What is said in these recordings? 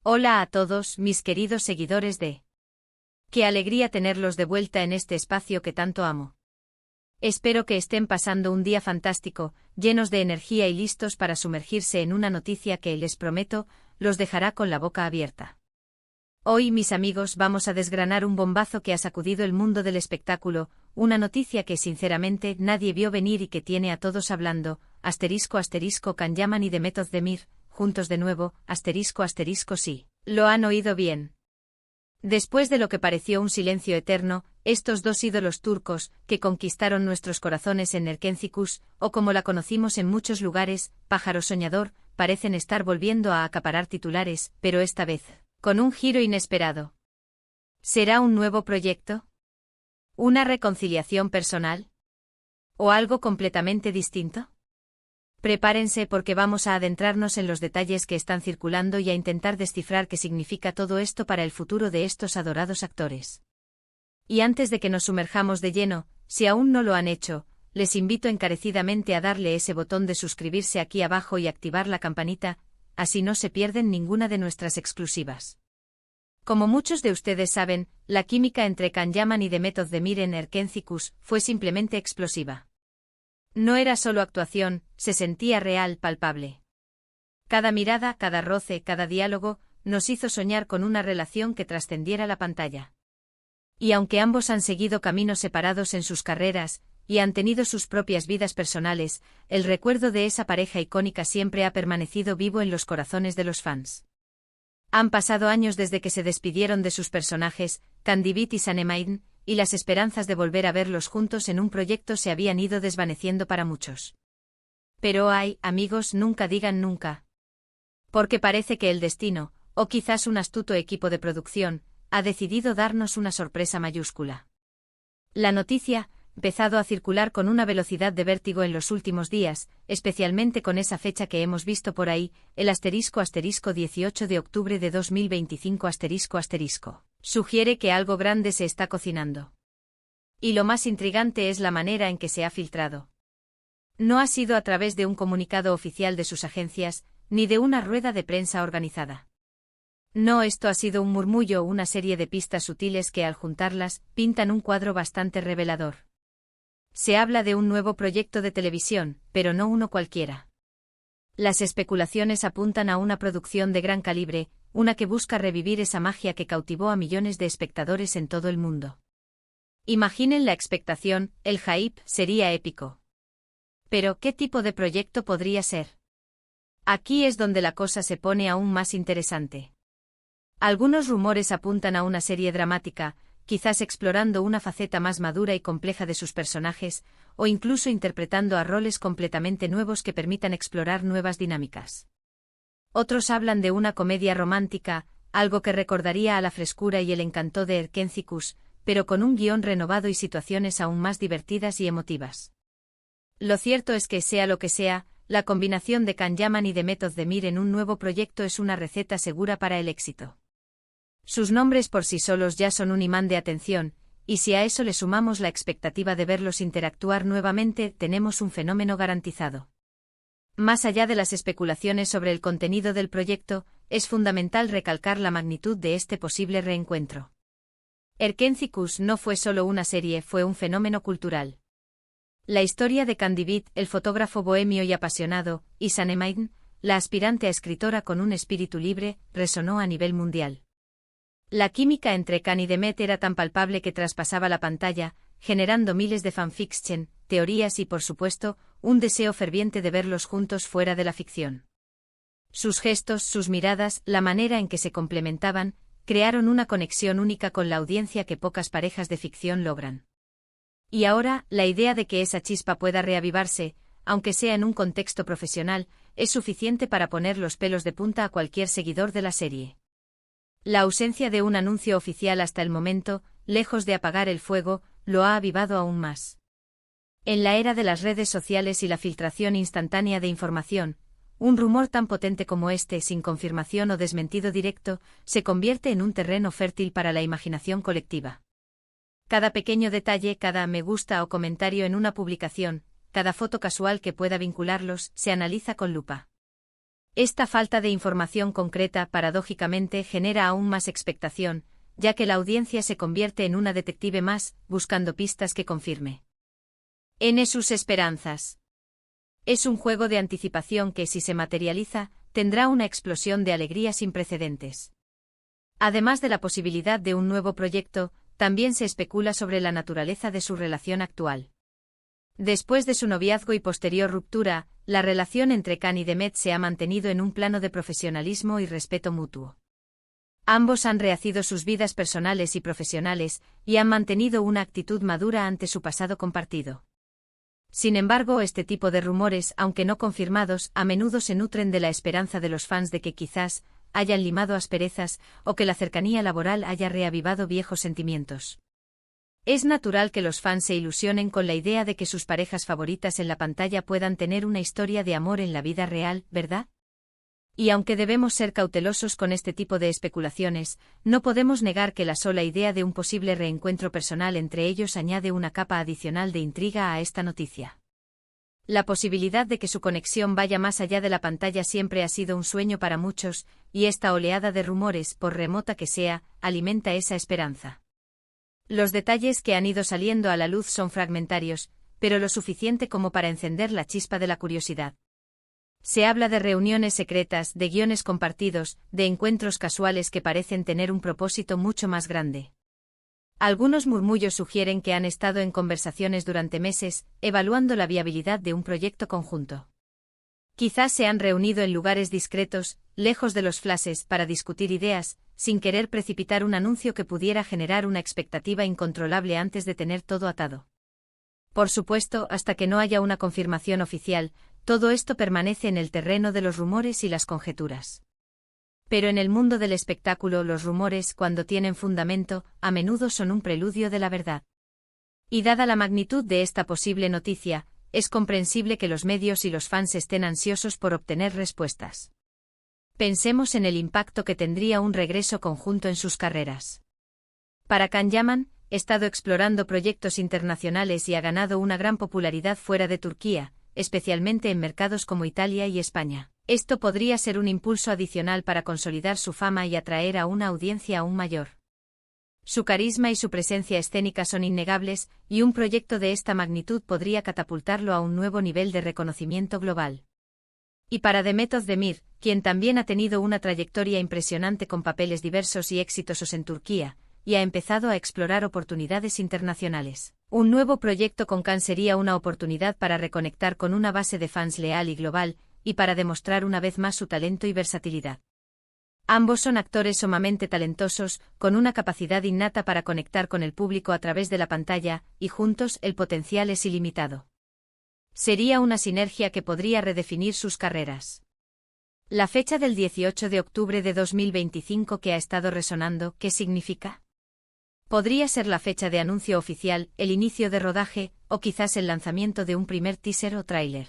Hola a todos, mis queridos seguidores de... Qué alegría tenerlos de vuelta en este espacio que tanto amo. Espero que estén pasando un día fantástico, llenos de energía y listos para sumergirse en una noticia que, les prometo, los dejará con la boca abierta. Hoy, mis amigos, vamos a desgranar un bombazo que ha sacudido el mundo del espectáculo, una noticia que sinceramente nadie vio venir y que tiene a todos hablando, **Can Yaman y Demet Özdemir, juntos de nuevo, sí. Lo han oído bien. Después de lo que pareció un silencio eterno, estos dos ídolos turcos, que conquistaron nuestros corazones en Erkenci, o como la conocimos en muchos lugares, Pájaro Soñador, parecen estar volviendo a acaparar titulares, pero esta vez, con un giro inesperado. ¿Será un nuevo proyecto? ¿Una reconciliación personal? ¿O algo completamente distinto? Prepárense porque vamos a adentrarnos en los detalles que están circulando y a intentar descifrar qué significa todo esto para el futuro de estos adorados actores. Y antes de que nos sumerjamos de lleno, si aún no lo han hecho, les invito encarecidamente a darle ese botón de suscribirse aquí abajo y activar la campanita, así no se pierden ninguna de nuestras exclusivas. Como muchos de ustedes saben, la química entre Can Yaman y Demet Özdemir en Erkenci fue simplemente explosiva. No era solo actuación, se sentía real, palpable. Cada mirada, cada roce, cada diálogo, nos hizo soñar con una relación que trascendiera la pantalla. Y aunque ambos han seguido caminos separados en sus carreras, y han tenido sus propias vidas personales, el recuerdo de esa pareja icónica siempre ha permanecido vivo en los corazones de los fans. Han pasado años desde que se despidieron de sus personajes, Candivit y Sanemayden, y las esperanzas de volver a verlos juntos en un proyecto se habían ido desvaneciendo para muchos. Pero amigos, nunca digan nunca. Porque parece que el destino, o quizás un astuto equipo de producción, ha decidido darnos una sorpresa mayúscula. La noticia ha empezado a circular con una velocidad de vértigo en los últimos días, especialmente con esa fecha que hemos visto por ahí, el *18 de octubre de 2025 *. Sugiere que algo grande se está cocinando. Y lo más intrigante es la manera en que se ha filtrado. No ha sido a través de un comunicado oficial de sus agencias, ni de una rueda de prensa organizada. No, esto ha sido un murmullo o una serie de pistas sutiles que al juntarlas, pintan un cuadro bastante revelador. Se habla de un nuevo proyecto de televisión, pero no uno cualquiera. Las especulaciones apuntan a una producción de gran calibre, una que busca revivir esa magia que cautivó a millones de espectadores en todo el mundo. Imaginen la expectación, el hype sería épico. Pero, ¿qué tipo de proyecto podría ser? Aquí es donde la cosa se pone aún más interesante. Algunos rumores apuntan a una serie dramática, quizás explorando una faceta más madura y compleja de sus personajes, o incluso interpretando a roles completamente nuevos que permitan explorar nuevas dinámicas. Otros hablan de una comedia romántica, algo que recordaría a la frescura y el encanto de Erkenci, pero con un guión renovado y situaciones aún más divertidas y emotivas. Lo cierto es que, sea lo que sea, la combinación de Can Yaman y Demet Özdemir en un nuevo proyecto es una receta segura para el éxito. Sus nombres por sí solos ya son un imán de atención, y si a eso le sumamos la expectativa de verlos interactuar nuevamente, tenemos un fenómeno garantizado. Más allá de las especulaciones sobre el contenido del proyecto, es fundamental recalcar la magnitud de este posible reencuentro. Erkenci no fue solo una serie, fue un fenómeno cultural. La historia de Candivit, el fotógrafo bohemio y apasionado, y Sanemayden, la aspirante a escritora con un espíritu libre, resonó a nivel mundial. La química entre Can y Demet era tan palpable que traspasaba la pantalla, generando miles de fanfiction, teorías y, por supuesto, un deseo ferviente de verlos juntos fuera de la ficción. Sus gestos, sus miradas, la manera en que se complementaban, crearon una conexión única con la audiencia que pocas parejas de ficción logran. Y ahora, la idea de que esa chispa pueda reavivarse, aunque sea en un contexto profesional, es suficiente para poner los pelos de punta a cualquier seguidor de la serie. La ausencia de un anuncio oficial hasta el momento, lejos de apagar el fuego, lo ha avivado aún más. En la era de las redes sociales y la filtración instantánea de información, un rumor tan potente como este, sin confirmación o desmentido directo, se convierte en un terreno fértil para la imaginación colectiva. Cada pequeño detalle, cada me gusta o comentario en una publicación, cada foto casual que pueda vincularlos, se analiza con lupa. Esta falta de información concreta, paradójicamente, genera aún más expectación, ya que la audiencia se convierte en una detective más, buscando pistas que confirme sus esperanzas. Es un juego de anticipación que, si se materializa, tendrá una explosión de alegría sin precedentes. Además de la posibilidad de un nuevo proyecto, también se especula sobre la naturaleza de su relación actual. Después de su noviazgo y posterior ruptura, la relación entre Khan y Demet se ha mantenido en un plano de profesionalismo y respeto mutuo. Ambos han rehacido sus vidas personales y profesionales, y han mantenido una actitud madura ante su pasado compartido. Sin embargo, este tipo de rumores, aunque no confirmados, a menudo se nutren de la esperanza de los fans de que quizás hayan limado asperezas, o que la cercanía laboral haya reavivado viejos sentimientos. Es natural que los fans se ilusionen con la idea de que sus parejas favoritas en la pantalla puedan tener una historia de amor en la vida real, ¿verdad? Y aunque debemos ser cautelosos con este tipo de especulaciones, no podemos negar que la sola idea de un posible reencuentro personal entre ellos añade una capa adicional de intriga a esta noticia. La posibilidad de que su conexión vaya más allá de la pantalla siempre ha sido un sueño para muchos, y esta oleada de rumores, por remota que sea, alimenta esa esperanza. Los detalles que han ido saliendo a la luz son fragmentarios, pero lo suficiente como para encender la chispa de la curiosidad. Se habla de reuniones secretas, de guiones compartidos, de encuentros casuales que parecen tener un propósito mucho más grande. Algunos murmullos sugieren que han estado en conversaciones durante meses, evaluando la viabilidad de un proyecto conjunto. Quizás se han reunido en lugares discretos, lejos de los flashes, para discutir ideas, sin querer precipitar un anuncio que pudiera generar una expectativa incontrolable antes de tener todo atado. Por supuesto, hasta que no haya una confirmación oficial, todo esto permanece en el terreno de los rumores y las conjeturas. Pero en el mundo del espectáculo, los rumores, cuando tienen fundamento, a menudo son un preludio de la verdad. Y dada la magnitud de esta posible noticia, es comprensible que los medios y los fans estén ansiosos por obtener respuestas. Pensemos en el impacto que tendría un regreso conjunto en sus carreras. Para Can Yaman, ha estado explorando proyectos internacionales y ha ganado una gran popularidad fuera de Turquía, especialmente en mercados como Italia y España. Esto podría ser un impulso adicional para consolidar su fama y atraer a una audiencia aún mayor. Su carisma y su presencia escénica son innegables, y un proyecto de esta magnitud podría catapultarlo a un nuevo nivel de reconocimiento global. Y para Demet Özdemir, quien también ha tenido una trayectoria impresionante con papeles diversos y exitosos en Turquía, y ha empezado a explorar oportunidades internacionales. Un nuevo proyecto con Can sería una oportunidad para reconectar con una base de fans leal y global, y para demostrar una vez más su talento y versatilidad. Ambos son actores sumamente talentosos, con una capacidad innata para conectar con el público a través de la pantalla, y juntos el potencial es ilimitado. Sería una sinergia que podría redefinir sus carreras. La fecha del 18 de octubre de 2025 que ha estado resonando, ¿qué significa? Podría ser la fecha de anuncio oficial, el inicio de rodaje, o quizás el lanzamiento de un primer teaser o tráiler.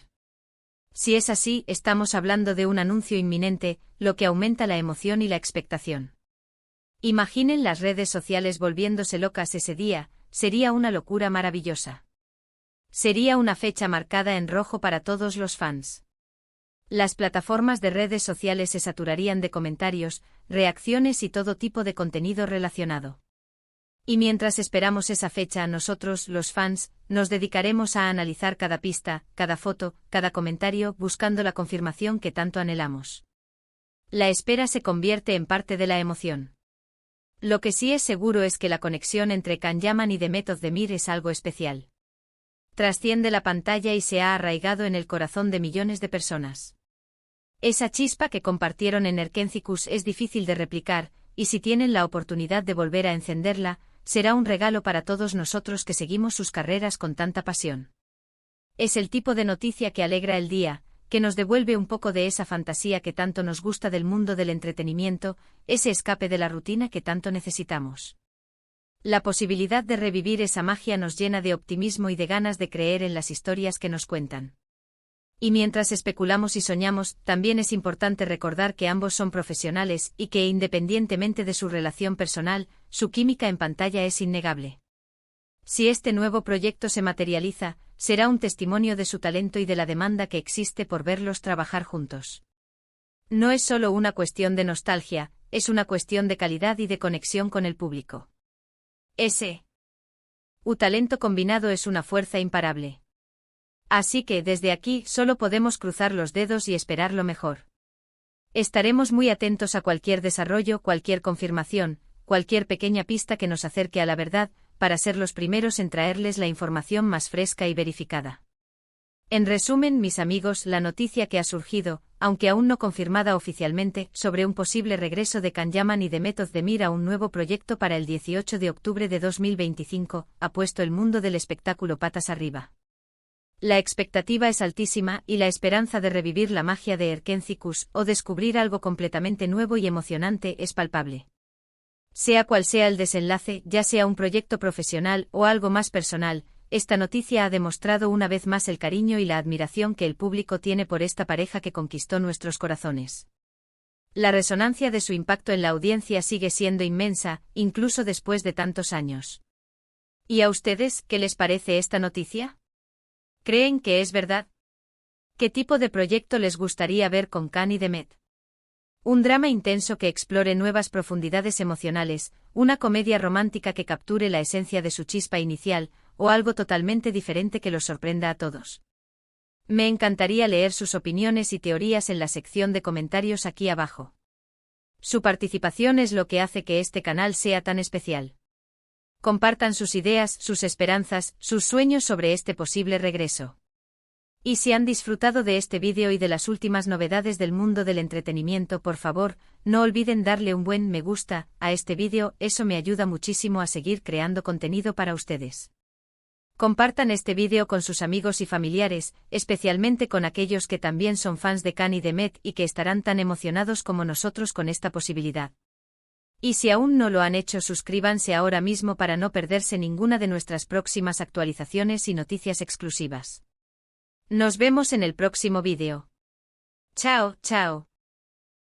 Si es así, estamos hablando de un anuncio inminente, lo que aumenta la emoción y la expectación. Imaginen las redes sociales volviéndose locas ese día, sería una locura maravillosa. Sería una fecha marcada en rojo para todos los fans. Las plataformas de redes sociales se saturarían de comentarios, reacciones y todo tipo de contenido relacionado. Y mientras esperamos esa fecha, nosotros, los fans, nos dedicaremos a analizar cada pista, cada foto, cada comentario, buscando la confirmación que tanto anhelamos. La espera se convierte en parte de la emoción. Lo que sí es seguro es que la conexión entre Can Yaman y Demet Özdemir es algo especial. Trasciende la pantalla y se ha arraigado en el corazón de millones de personas. Esa chispa que compartieron en Erkencikus es difícil de replicar, y si tienen la oportunidad de volver a encenderla, será un regalo para todos nosotros que seguimos sus carreras con tanta pasión. Es el tipo de noticia que alegra el día, que nos devuelve un poco de esa fantasía que tanto nos gusta del mundo del entretenimiento, ese escape de la rutina que tanto necesitamos. La posibilidad de revivir esa magia nos llena de optimismo y de ganas de creer en las historias que nos cuentan. Y mientras especulamos y soñamos, también es importante recordar que ambos son profesionales y que, independientemente de su relación personal, su química en pantalla es innegable. Si este nuevo proyecto se materializa, será un testimonio de su talento y de la demanda que existe por verlos trabajar juntos. No es solo una cuestión de nostalgia, es una cuestión de calidad y de conexión con el público. Ese talento combinado es una fuerza imparable. Así que desde aquí solo podemos cruzar los dedos y esperar lo mejor. Estaremos muy atentos a cualquier desarrollo, cualquier confirmación, cualquier pequeña pista que nos acerque a la verdad, para ser los primeros en traerles la información más fresca y verificada. En resumen, mis amigos, la noticia que ha surgido, aunque aún no confirmada oficialmente, sobre un posible regreso de Can Yaman y de Method Demir a un nuevo proyecto para el 18 de octubre de 2025, ha puesto el mundo del espectáculo patas arriba. La expectativa es altísima y la esperanza de revivir la magia de Erkencikus o descubrir algo completamente nuevo y emocionante es palpable. Sea cual sea el desenlace, ya sea un proyecto profesional o algo más personal, esta noticia ha demostrado una vez más el cariño y la admiración que el público tiene por esta pareja que conquistó nuestros corazones. La resonancia de su impacto en la audiencia sigue siendo inmensa, incluso después de tantos años. ¿Y a ustedes, qué les parece esta noticia? ¿Creen que es verdad? ¿Qué tipo de proyecto les gustaría ver con Can y Demet? Un drama intenso que explore nuevas profundidades emocionales, una comedia romántica que capture la esencia de su chispa inicial, o algo totalmente diferente que los sorprenda a todos. Me encantaría leer sus opiniones y teorías en la sección de comentarios aquí abajo. Su participación es lo que hace que este canal sea tan especial. Compartan sus ideas, sus esperanzas, sus sueños sobre este posible regreso. Y si han disfrutado de este vídeo y de las últimas novedades del mundo del entretenimiento, por favor, no olviden darle un buen me gusta a este vídeo, eso me ayuda muchísimo a seguir creando contenido para ustedes. Compartan este vídeo con sus amigos y familiares, especialmente con aquellos que también son fans de Can y Demet y que estarán tan emocionados como nosotros con esta posibilidad. Y si aún no lo han hecho, suscríbanse ahora mismo para no perderse ninguna de nuestras próximas actualizaciones y noticias exclusivas. Nos vemos en el próximo vídeo. Chao, chao.